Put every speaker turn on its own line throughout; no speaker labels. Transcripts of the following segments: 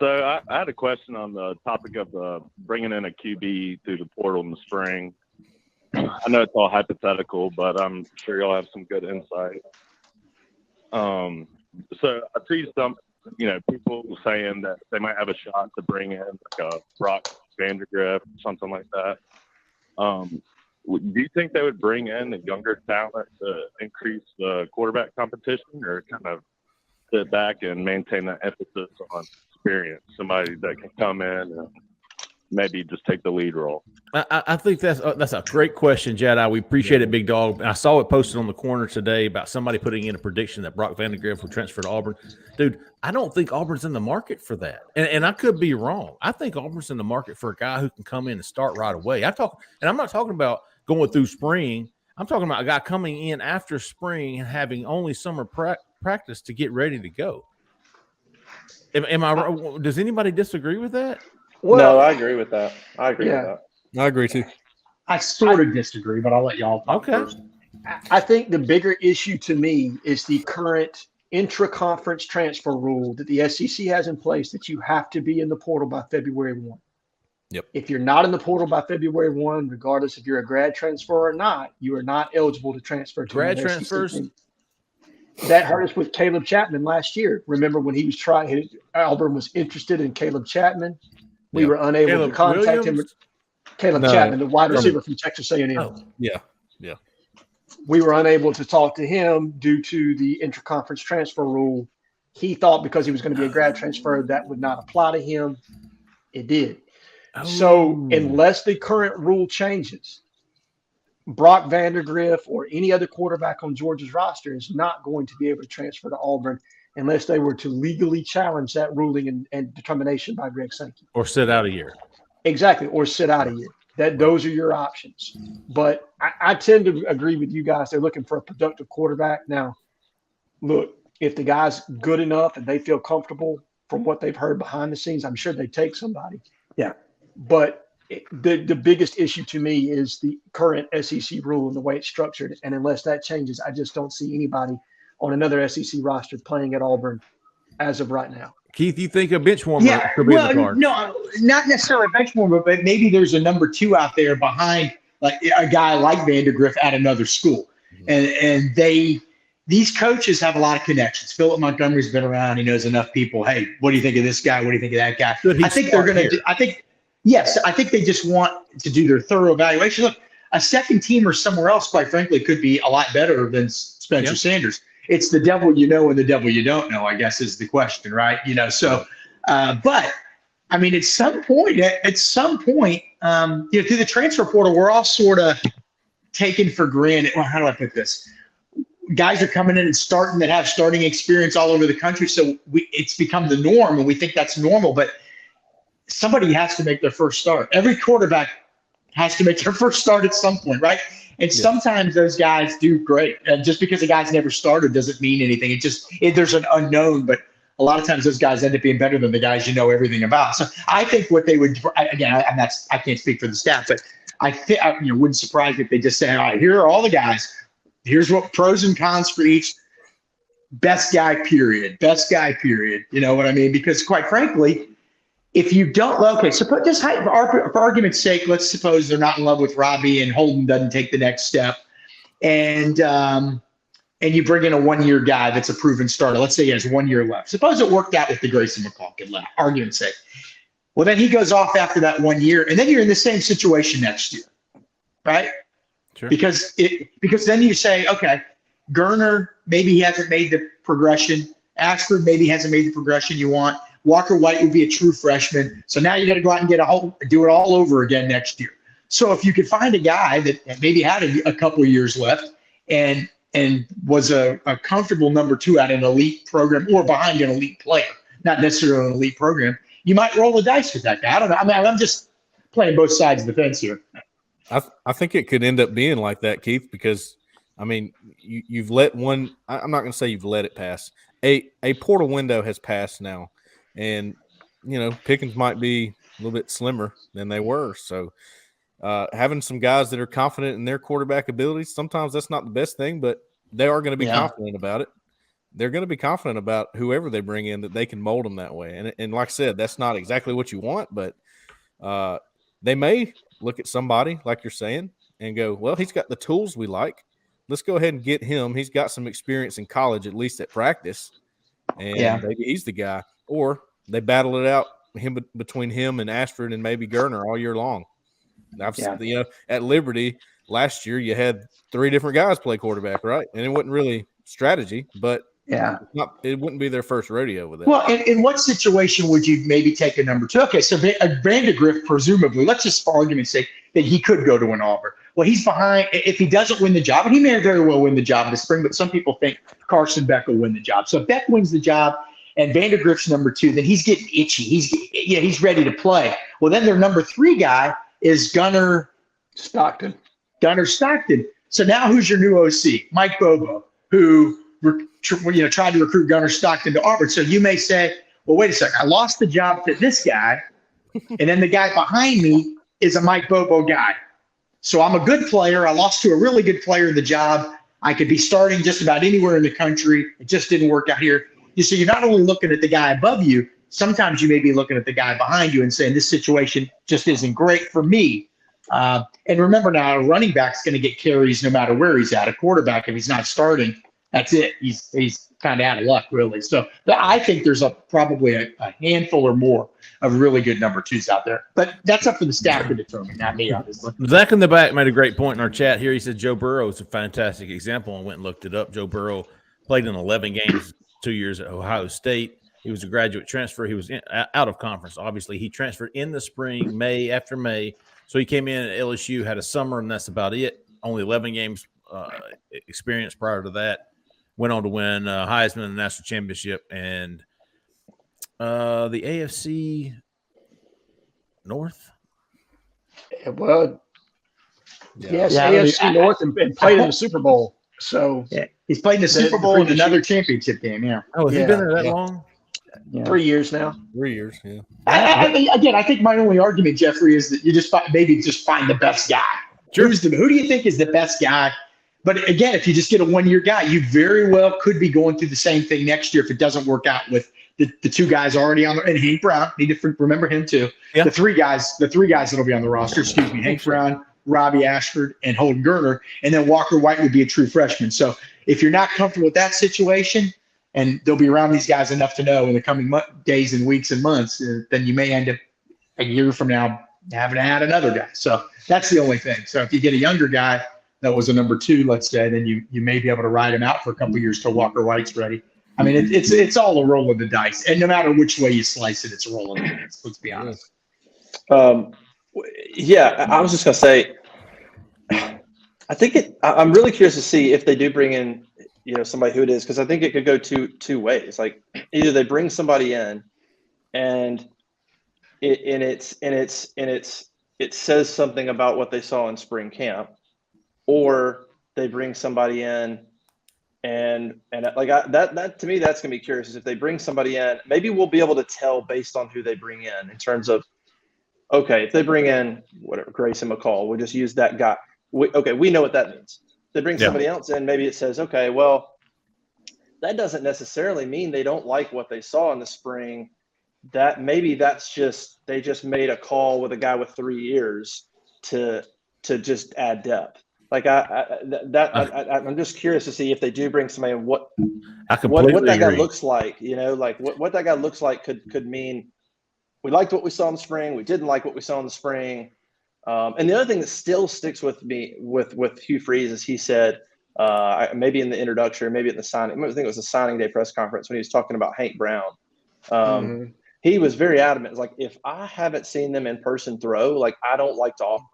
So I had a question on the topic of bringing in a QB through the portal in the spring. I know it's all hypothetical, but I'm sure you'll have some good insight. So I see some, people saying that they might have a shot to bring in like a Brock Vandagriff, something like that. Do you think they would bring in a younger talent to increase the quarterback competition, or kind of sit back and maintain that emphasis on experience, somebody that can come in and maybe just take the lead role?
I think that's a great question, Jedi. We appreciate it, Big Dog. I saw it posted on the corner today about somebody putting in a prediction that Brock Vandagriff will transfer to Auburn. Dude, I don't think Auburn's in the market for that. And I could be wrong. I think Auburn's in the market for a guy who can come in and start right away. I'm not talking about going through spring. I'm talking about a guy coming in after spring and having only summer practice to get ready to go. Am I? Does anybody disagree with that?
Well, no, I agree with that. I agree with that.
I agree too.
I sort of disagree, but I'll let y'all talk first.
I think the bigger issue to me is the current intra-conference transfer rule that the SEC has in place, that you have to be in the portal by February 1.
Yep.
If you're not in the portal by February 1, regardless if you're a grad transfer or not, you are not eligible to transfer to
grad transfers.
That hurt us with Caleb Chapman last year. Remember when he was trying, Auburn was interested in Caleb Chapman. We were unable to contact him. Caleb Chapman, the wide receiver from Texas A&M.
Oh, yeah.
We were unable to talk to him due to the interconference transfer rule. He thought because he was going to be a grad transfer, that would not apply to him. It did. Oh. So unless the current rule changes, Brock Vandagriff or any other quarterback on Georgia's roster is not going to be able to transfer to Auburn unless they were to legally challenge that ruling and determination by Greg Sankey.
Or sit out a year.
Exactly, or sit out a year. Those are your options. But I tend to agree with you guys. They're looking for a productive quarterback. Now, look, if the guy's good enough and they feel comfortable from what they've heard behind the scenes, I'm sure they take somebody.
Yeah.
But the biggest issue to me is the current SEC rule and the way it's structured. And unless that changes, I just don't see anybody on another SEC roster playing at Auburn as of right now.
Keith, you think a bench warmer could be in the cards?
No, not necessarily a bench warmer, but maybe there's a number 2 out there behind like a guy like Vandagriff at another school. And these coaches have a lot of connections. Philip Montgomery's been around. He knows enough people. Hey, what do you think of this guy? What do you think of that guy? I think they're going to – I think they just want to do their thorough evaluation. Look, a second teamer somewhere else, quite frankly, could be a lot better than Spencer Sanders. It's the devil you know and the devil you don't know, I guess, is the question, right? So, but I mean, at some point, through the transfer portal, we're all sort of taken for granted. Well, how do I put this? Guys are coming in and starting that have starting experience all over the country. So it's become the norm and we think that's normal, but somebody has to make their first start. Every quarterback has to make their first start at some point, right? And sometimes those guys do great. And just because a guy's never started doesn't mean anything. There's an unknown, but a lot of times those guys end up being better than the guys you know everything about. So I think what they would, again, I can't speak for the staff, but I think wouldn't surprise me if they just say, all right, here are all the guys. Here's what pros and cons for each. Best guy, period. You know what I mean? Because quite frankly, if you don't, suppose for argument's sake, let's suppose they're not in love with Robbie and Holden doesn't take the next step, and you bring in a 1-year guy that's a proven starter. Let's say he has 1 year left. Suppose it worked out with the Grayson McCall left, argument's sake. Well, then he goes off after that 1 year, and then you're in the same situation next year, right?
Sure.
Because then you say, okay, Gerner, maybe he hasn't made the progression. Ashford maybe hasn't made the progression you want. Walker White would be a true freshman. So now you got to go out and do it all over again next year. So if you could find a guy that maybe had a couple of years left and was a comfortable number 2 at an elite program or behind an elite player, not necessarily an elite program, you might roll the dice with that guy. I don't know. I mean, I'm just playing both sides of the fence here.
I think it could end up being like that, Keith, because, I mean, you've let one – I'm not going to say you've let it pass. A portal window has passed now. And, Pickens might be a little bit slimmer than they were. So having some guys that are confident in their quarterback abilities, sometimes that's not the best thing, but they are going to be confident about it. they're going to be confident about whoever they bring in, that they can mold them that way. And like I said, that's not exactly what you want, but they may look at somebody like you're saying and go, well, he's got the tools we like. Let's go ahead and get him. He's got some experience in college, at least at practice, and maybe he's the guy. Or they battle it out between him and Ashford and maybe Gurner all year long. At Liberty last year, you had 3 different guys play quarterback, right? And it wasn't really strategy, but it wouldn't be their first rodeo with it.
Well, in what situation would you maybe take a number 2? Okay, so Vandegrift, presumably, let's just for argument's sake that he could go to an Auburn. Well, he's behind. If he doesn't win the job, and he may very well win the job in the spring, but some people think Carson Beck will win the job. So if Beck wins the job and Vandegrift's number 2, then he's getting itchy. He's ready to play. Well, then their number 3 guy is Gunner Stockton. So now who's your new OC? Mike Bobo, who tried to recruit Gunner Stockton to Auburn. So you may say, well, wait a second. I lost the job to this guy, and then the guy behind me is a Mike Bobo guy. So I'm a good player. I lost to a really good player in the job. I could be starting just about anywhere in the country. It just didn't work out here. So you're not only looking at the guy above you, sometimes you may be looking at the guy behind you and saying, this situation just isn't great for me. And remember now, a running back's going to get carries no matter where he's at. A quarterback, if he's not starting, that's it. He's kind of out of luck, really. So I think there's probably a handful or more of really good number 2s out there. But that's up for the staff to determine, not me, obviously.
Zach in the back made a great point in our chat here. He said Joe Burrow is a fantastic example, and went and looked it up. Joe Burrow played in 11 games, 2 years at Ohio State. He was a graduate transfer. He was out of conference. Obviously, he transferred in the spring, May after May. So he came in at LSU, had a summer, and that's about it. Only 11 games experience prior to that. Went on to win Heisman and National Championship and the AFC North.
Well, yes, AFC North and played in the Super Bowl. So
he's played in the Super Bowl and another championship game. Yeah.
Oh, has he been there that long?
Yeah. 3 years now.
3 years. Yeah.
I think my only argument, Jeffrey, is that you just find the best guy. Sure. Who do you think is the best guy? But again, if you just get a 1-year guy, you very well could be going through the same thing next year if it doesn't work out with the 2 guys already on there. And Hank Brown, need to remember him too. Yeah. The three guys that'll be on the roster. Hank Brown, Robbie Ashford, and Holden Gurner, and then Walker White would be a true freshman. So if you're not comfortable with that situation, and they'll be around these guys enough to know in the coming days and weeks and months, then you may end up a year from now having to add another guy. So that's the only thing. So if you get a younger guy that was a number 2, let's say, then you may be able to ride him out for a couple of years till Walker White's ready. I mean, it's all a roll of the dice, and no matter which way you slice it, it's a roll of the dice. Let's be honest.
I was just gonna say, I think I'm really curious to see if they do bring in, somebody who it is, because I think it could go two ways. Like either they bring somebody in, and it says something about what they saw in spring camp, or they bring somebody in, and that to me, that's gonna be curious. Is if they bring somebody in, maybe we'll be able to tell based on who they bring in terms of, okay, if they bring in whatever Grayson McCall, we'll just use that guy. We know what that means. They bring somebody else in, maybe it says, okay, well, that doesn't necessarily mean they don't like what they saw in the spring. That maybe that's just they just made a call with a guy with 3 years to just add depth. Like I'm just curious to see if they do bring somebody in, what that guy looks like. What that guy looks like could mean. We liked what we saw in the spring. We didn't like what we saw in the spring. And the other thing that still sticks with me with Hugh Freeze is he said, maybe in the introduction, or maybe at the signing, I think it was the signing day press conference when he was talking about Hank Brown. He was very adamant. It's like, if I haven't seen them in person throw, like I don't like to offer.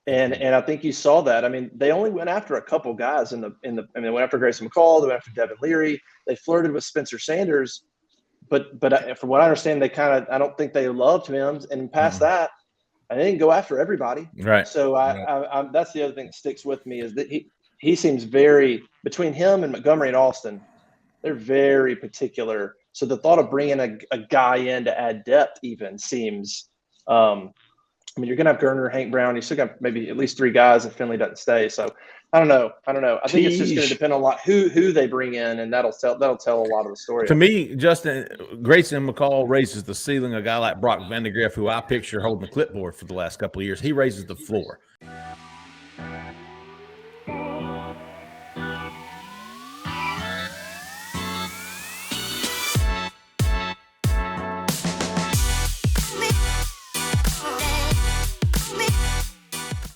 And I think you saw that. I mean, they only went after a couple guys they went after Grayson McCall, they went after Devin Leary, they flirted with Spencer Sanders, but from what I understand, I don't think they loved him. And past that, I didn't go after everybody.
Right.
So I that's the other thing that sticks with me is that he seems very, between him and Montgomery and Austin, they're very particular. So the thought of bringing a guy in to add depth even seems I mean, you're going to have Gurner, Hank Brown. You still got maybe at least 3 guys if Finley doesn't stay. So I don't know. I think it's just going to depend on a lot who they bring in, and that'll tell a lot of the story.
To me, Justin, Grayson McCall raises the ceiling. A guy like Brock Vandegrift, who I picture holding the clipboard for the last couple of years, he raises the floor.